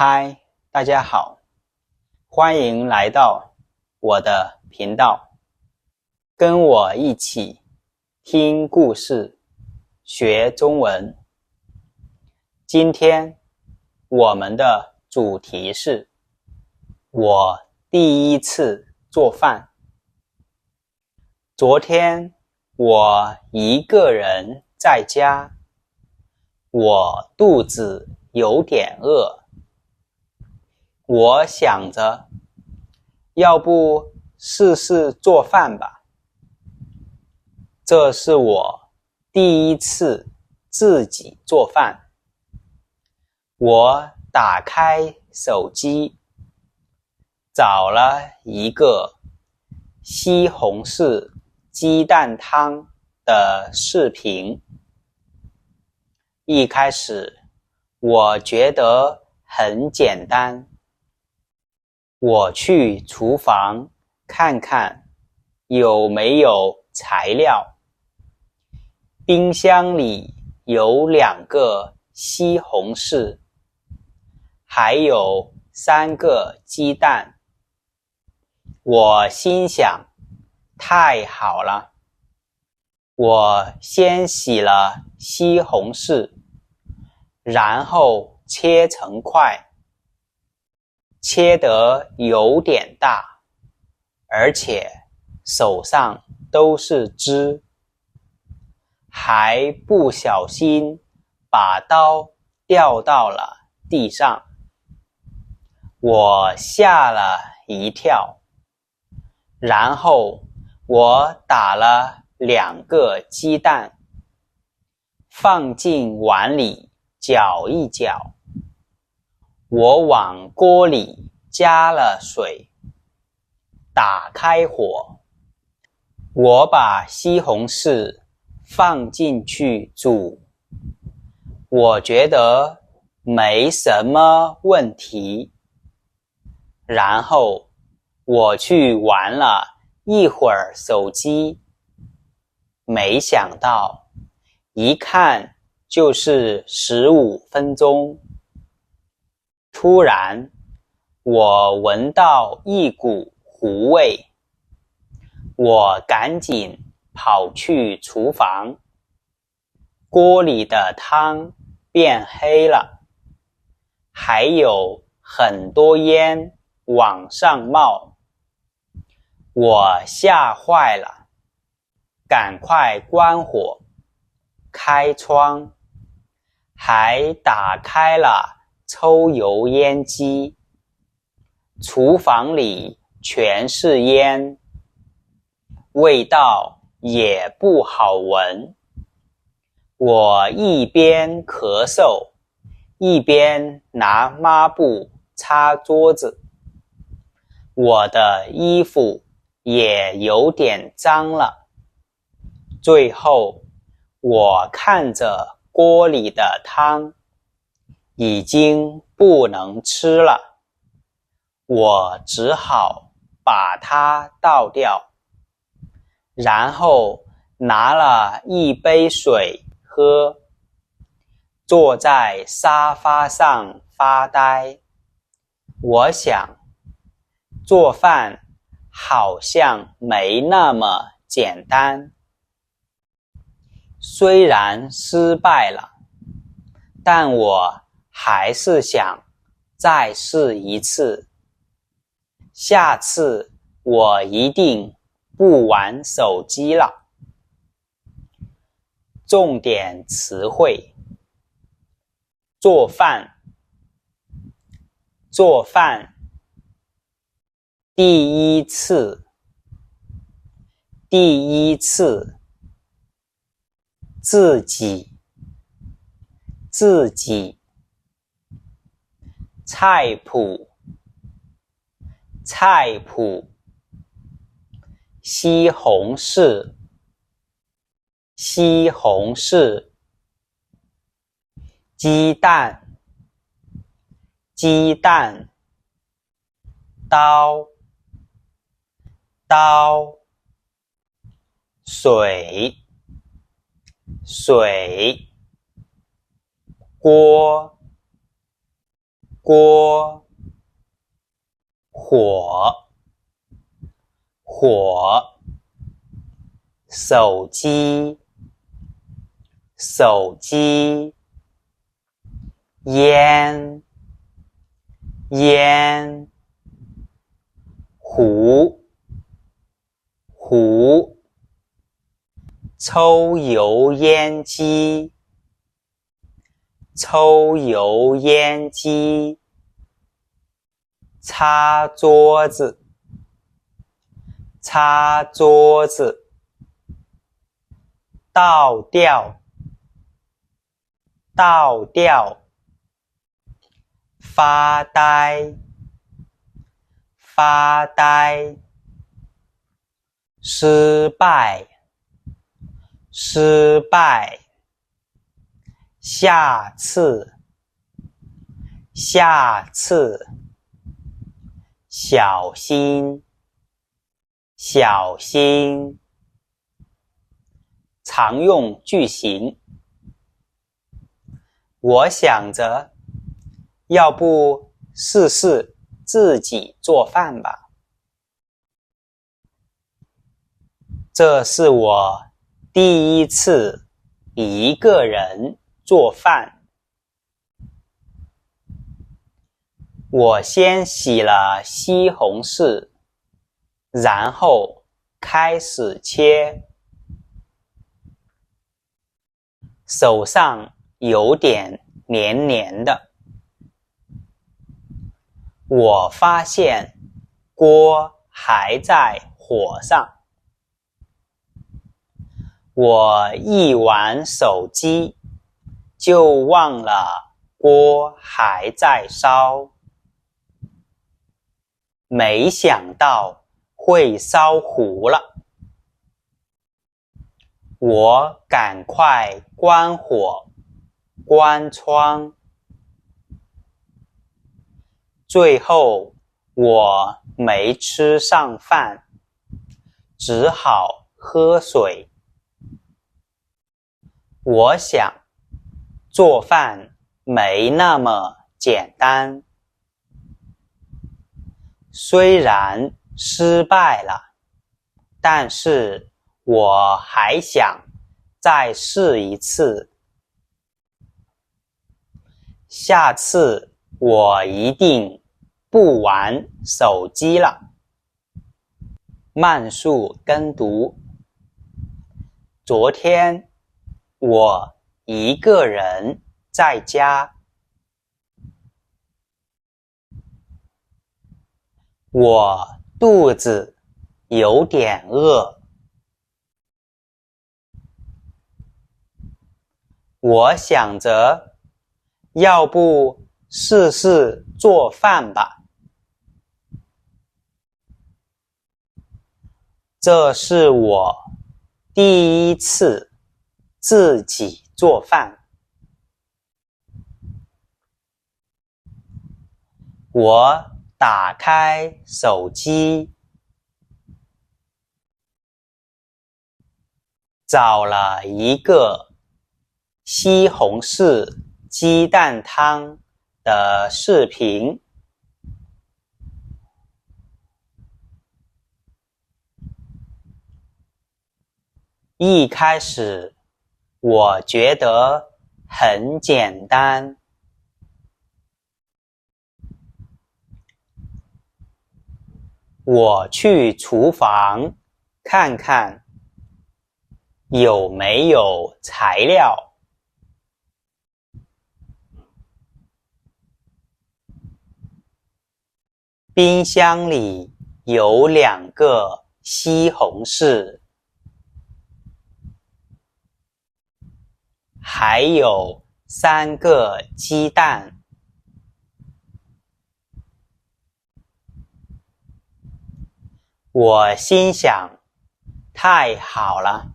嗨，大家好，欢迎来到我的频道，跟我一起听故事，学中文。今天我们的主题是我第一次做饭。昨天我一个人在家，我肚子有点饿，我想着要不试试做饭吧。这是我第一次自己做饭。我打开手机，找了一个西红柿鸡蛋汤的视频。一开始我觉得很简单，我去厨房看看有没有材料。冰箱里有2个西红柿，还有3个鸡蛋。我心想，太好了。我先洗了西红柿，然后切成块，切得有点大，而且手上都是汁，还不小心把刀掉到了地上。我吓了一跳，然后我打了2个鸡蛋，放进碗里搅一搅。我往锅里加了水，打开火，我把西红柿放进去煮。我觉得没什么问题。然后我去玩了一会儿手机，没想到一看就是15分钟。突然我闻到一股糊味，我赶紧跑去厨房，锅里的汤变黑了，还有很多烟往上冒。我吓坏了，赶快关火，开窗，还打开了抽油烟机。厨房里全是烟，味道也不好闻。我一边咳嗽，一边拿抹布擦桌子。我的衣服也有点脏了。最后我看着锅里的汤已经不能吃了，我只好把它倒掉，然后拿了一杯水喝，坐在沙发上发呆。我想，做饭好像没那么简单。虽然失败了，但我还是想再试一次。下次我一定不玩手机了。重点词汇：做饭，做饭，第一次，第一次，自己，自己，菜谱，菜谱，西红柿，西红柿，鸡蛋，鸡蛋，刀，刀，水，水，锅，锅，火，火，手机，手机，烟，烟，壶，壶，抽油烟机，抽油烟机，擦桌子，擦桌子，倒吊，倒吊，发呆，发呆，失败，失败，下次，下次，小心，小心，常用句型。我想着，要不试试自己做饭吧。这是我第一次一个人做饭。我先洗了西红柿，然后开始切。手上有点黏黏的。我发现锅还在火上。我一玩手机，就忘了锅还在烧。没想到会烧糊了。我赶快关火，关窗。最后我没吃上饭，只好喝水。我想，做饭没那么简单。虽然失败了，但是我还想再试一次。下次我一定不玩手机了。慢速跟读。昨天我一个人在家。我肚子有点饿。我想着，要不试试做饭吧。这是我第一次自己做饭。我打开手机，找了一个西红柿鸡蛋汤的视频。一开始，我觉得很简单。我去厨房看看有没有材料。冰箱里有2个西红柿，还有3个鸡蛋。我心想，太好了。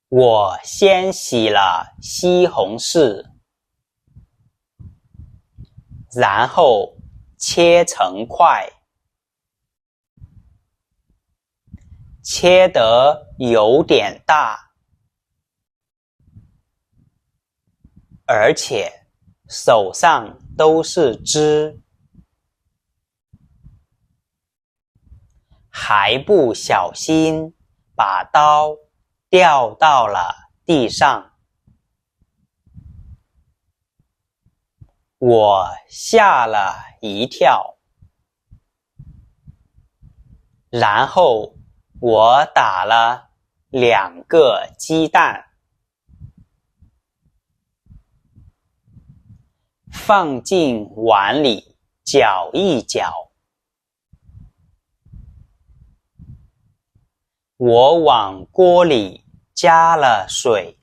我先洗了西红柿，然后切成块，切得有点大。而且手上都是汁，还不小心把刀掉到了地上。我吓了一跳，然后我打了2个鸡蛋，放进碗里搅一搅。我往锅里加了水，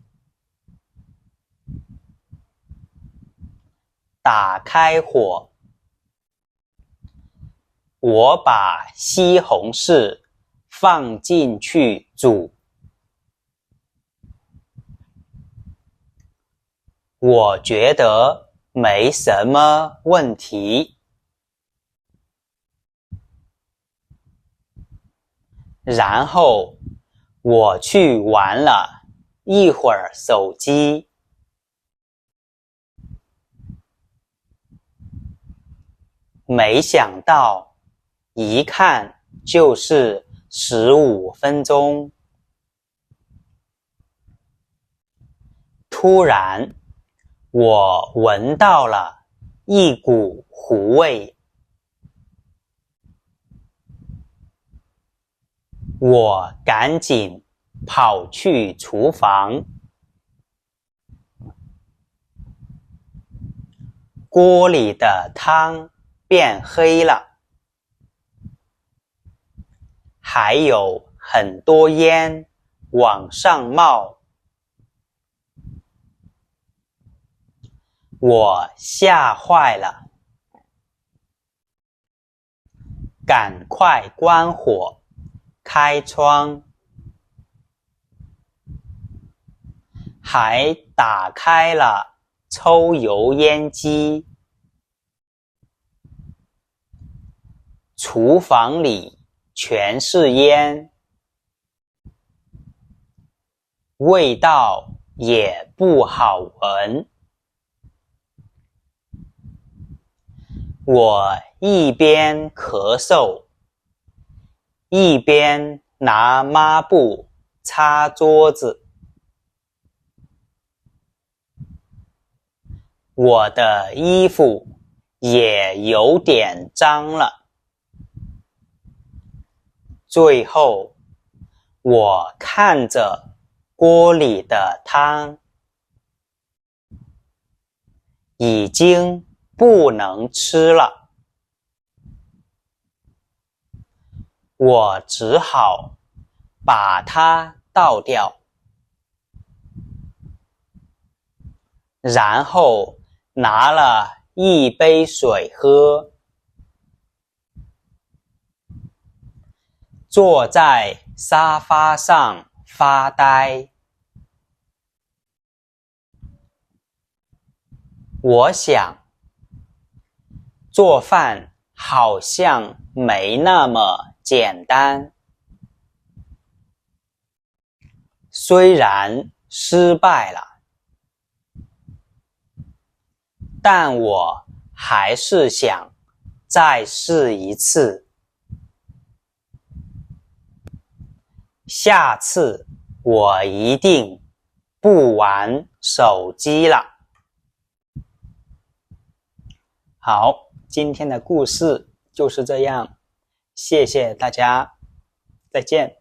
打开火，我把西红柿放进去煮。我觉得没什么问题。然后我去玩了一会儿手机，没想到一看就是15分钟。突然，我闻到了一股糊味，我赶紧跑去厨房，锅里的汤变黑了，还有很多烟往上冒。我吓坏了，赶快关火，开窗，还打开了抽油烟机。厨房里全是烟，味道也不好闻。我一边咳嗽，一边拿抹布擦桌子。我的衣服也有点脏了。最后，我看着锅里的汤，已经不能吃了。我只好把它倒掉，然后拿了一杯水喝，坐在沙发上发呆。我想，做饭好像没那么简单。虽然失败了，但我还是想再试一次。下次我一定不玩手机了。好，今天的故事就是这样，谢谢大家，再见。